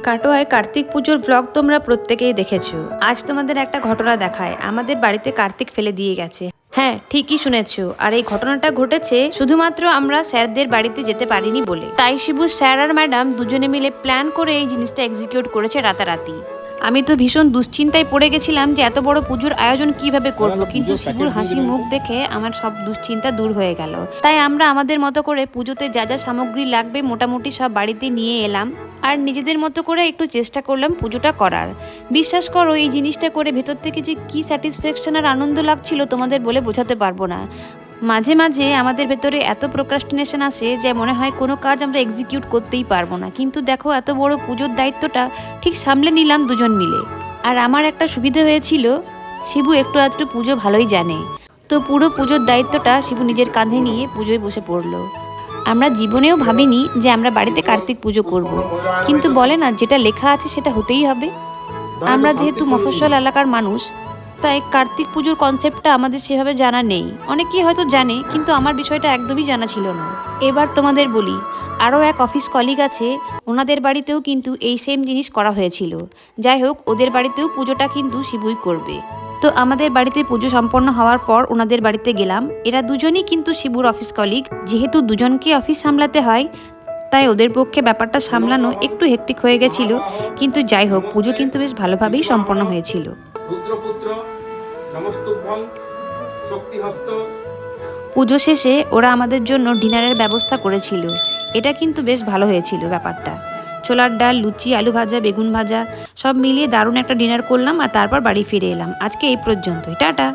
কাটোয়ায় কার্তিক পুজোর ব্লগ তোমরা প্রত্যেকেই দেখেছো। আজ তোমাদের একটা ঘটনা দেখায়। আমাদের বাড়িতে কার্তিক ফেলে দিয়ে গেছে। হ্যাঁ, ঠিকই শুনেছো। আর এই ঘটনাটা ঘটেছে শুধুমাত্র আমরা স্যারদের বাড়িতে যেতে পারিনি বলে। তাই শিবু স্যার আর ম্যাডাম দুজনে মিলে প্ল্যান করে এই জিনিসটা এক্সিকিউট করেছে রাতারাতি। আমি তো ভীষণ দুশ্চিন্তায় পড়ে গেছিলাম যে এত বড় পুজোর আয়োজন কিভাবে করব, কিন্তু শিবুর হাসি মুখ দেখে আমার সব দুশ্চিন্তা দূর হয়ে গেল। তাই আমরা আমাদের মতো করে পুজোতে যা যা সামগ্রী লাগবে মোটামুটি সব বাড়িতে নিয়ে এলাম আর নিজেদের মতো করে একটু চেষ্টা করলাম পুজোটা করার। বিশ্বাস করো, এই জিনিসটা করে ভেতর থেকে যে কি স্যাটিসফ্যাকশন আর আনন্দ লাগছিল তোমাদের বলে বোঝাতে পারবো না। মাঝে মাঝে আমাদের ভেতরে এত প্রোক্রাস্টিনেশন আসে যে মনে হয় কোনো কাজ আমরা এক্সিকিউট করতেই পারবো না, কিন্তু দেখো এত বড় পুজোর দায়িত্বটা ঠিক সামলে নিলাম দুজন মিলে। আর আমার একটা সুবিধা হয়েছিল, শিবু একটু আধটু পুজো ভালোই জানে, তো পুরো পুজোর দায়িত্বটা শিবু নিজের কাঁধে নিয়ে পুজোয় বসে পড়লো। আমরা জীবনেও ভাবিনি যে আমরা বাড়িতে কার্তিক পুজো করব, কিন্তু বলে না যেটা লেখা আছে সেটা হতেই হবে। আমরা যেহেতু মফস্বল এলাকার মানুষ, তাই কার্তিক পুজোর কনসেপ্টটা আমাদের সেভাবে জানা নেই। অনেকেই হয়তো জানে, কিন্তু আমার বিষয়টা একদমই জানা ছিল না। এবার তোমাদের বলি, আরও এক অফিস কলিগ আছে, ওনাদের বাড়িতেও কিন্তু এই সেম জিনিস করা হয়েছিল। যাই হোক, ওদের বাড়িতেও পুজোটা কিন্তু শিবুই করবে। তো আমাদের বাড়িতে পুজো সম্পন্ন হওয়ার পর ওনাদের বাড়িতে গেলাম। এরা দুজনই কিন্তু শিবুর অফিস কলিগ। যেহেতু দুজনকে অফিস সামলাতে হয়, তাই ওদের পক্ষে ব্যাপারটা সামলানো একটু হেক্টিক হয়ে গেছিল, কিন্তু যাই হোক পুজো কিন্তু বেশ ভালোভাবেই সম্পন্ন হয়েছিল। পুজো শেষে ওরা আমাদের জন্য ডিনারের ব্যবস্থা করেছিল। এটা কিন্তু বেশ ভালো হয়েছিল ব্যাপারটা। ছোলার ডাল, লুচি, আলু ভাজা, বেগুন ভাজা সব মিলিয়ে দারুণ একটা ডিনার করলাম আর তারপর বাড়ি ফিরে এলাম। আজকে এই পর্যন্তই, টাটা।